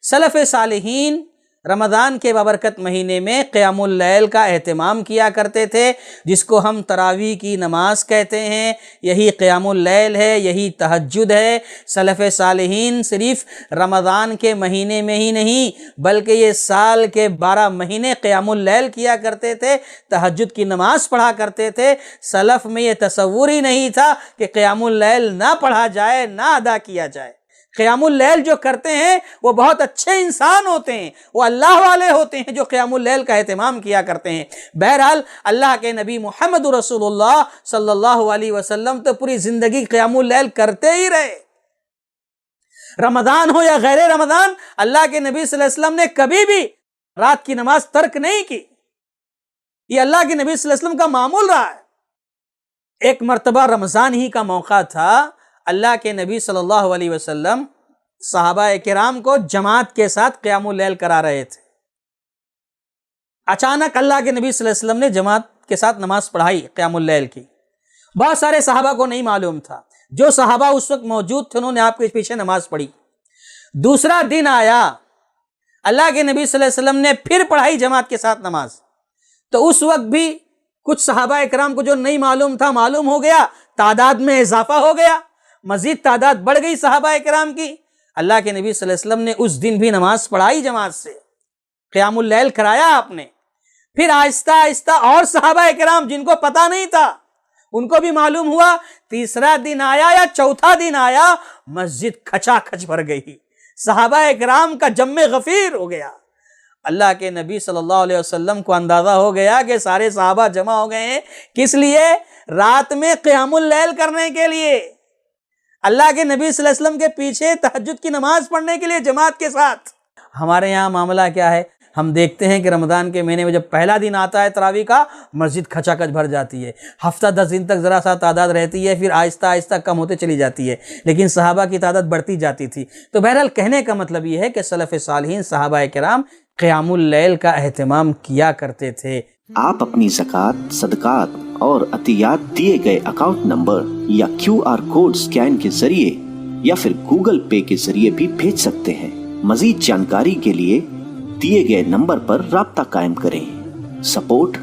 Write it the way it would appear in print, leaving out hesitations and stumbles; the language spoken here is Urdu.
سلف صالحین رمضان کے بابرکت مہینے میں قیام اللیل کا اہتمام کیا کرتے تھے، جس کو ہم تراویح کی نماز کہتے ہیں۔ یہی قیام اللیل ہے، یہی تہجد ہے۔ سلف صالحین صرف رمضان کے مہینے میں ہی نہیں بلکہ یہ سال کے 12 مہینے قیام اللیل کیا کرتے تھے، تہجد کی نماز پڑھا کرتے تھے۔ سلف میں یہ تصور ہی نہیں تھا کہ قیام اللیل نہ پڑھا جائے، نہ ادا کیا جائے۔ قیام اللیل جو کرتے ہیں وہ بہت اچھے انسان ہوتے ہیں، وہ اللہ والے ہوتے ہیں جو قیام اللیل کا اہتمام کیا کرتے ہیں۔ بہرحال اللہ کے نبی محمد رسول اللہ صلی اللہ علیہ وسلم تو پوری زندگی قیام اللیل کرتے ہی رہے۔ رمضان ہو یا غیر رمضان، اللہ کے نبی صلی اللہ علیہ وسلم نے کبھی بھی رات کی نماز ترک نہیں کی۔ یہ اللہ کے نبی صلی اللہ علیہ وسلم کا معمول رہا ہے۔ ایک مرتبہ رمضان ہی کا موقع تھا، اللہ کے نبی صلی اللہ علیہ وسلم صحابہ کرام کو جماعت کے ساتھ قیام اللیل کرا رہے تھے۔ اچانک اللہ کے نبی صلی اللہ علیہ وسلم نے جماعت کے ساتھ نماز پڑھائی قیام اللیل کی۔ بہت سارے صحابہ کو نہیں معلوم تھا، جو صحابہ اس وقت موجود تھے انہوں نے آپ کے پیچھے نماز پڑھی۔ دوسرا دن آیا، اللہ کے نبی صلی اللہ علیہ وسلم نے پھر پڑھائی جماعت کے ساتھ نماز، تو اس وقت بھی کچھ صحابہ اکرام کو جو نہیں معلوم تھا معلوم ہو گیا، تعداد میں اضافہ ہو گیا، مزید تعداد بڑھ گئی صحابہ اکرام کی۔ اللہ کے نبی صلی اللہ علیہ وسلم نے اس دن بھی نماز پڑھائی جماعت سے، قیام اللیل کرایا آپ نے۔ پھر آہستہ آہستہ اور صحابہ اکرام جن کو پتہ نہیں تھا ان کو بھی معلوم ہوا۔ تیسرا دن آیا یا چوتھا دن آیا، مسجد کھچا کھچ بھر گئی، صحابہ اکرام کا جم غفیر ہو گیا۔ اللہ کے نبی صلی اللہ علیہ وسلم کو اندازہ ہو گیا کہ سارے صحابہ جمع ہو گئے ہیں، کس لیے؟ رات میں قیام اللیل کرنے کے لیے، اللہ کے نبی صلی اللہ علیہ وسلم کے پیچھے تہجد کی نماز پڑھنے کے لیے جماعت کے ساتھ۔ ہمارے یہاں معاملہ کیا ہے؟ ہم دیکھتے ہیں کہ رمضان کے مہینے میں جب پہلا دن آتا ہے تراویح کا، مسجد کھچا کھچ بھر جاتی ہے، ہفتہ 10 دن تک ذرا سا تعداد رہتی ہے، پھر آہستہ آہستہ کم ہوتے چلی جاتی ہے، لیکن صحابہ کی تعداد بڑھتی جاتی تھی۔ تو بہرحال کہنے کا مطلب یہ ہے کہ سلف صالحین صحابہ کرام قیام اللیل کا اہتمام کیا کرتے تھے۔ آپ اپنی زکوٰۃ، صدقات اور عطیات دیے گئے اکاؤنٹ نمبر یا QR کوڈ سکین کے ذریعے یا پھر گوگل پے کے ذریعے بھی بھیج سکتے ہیں۔ مزید جانکاری کے لیے دیے گئے نمبر پر رابطہ قائم کریں۔ support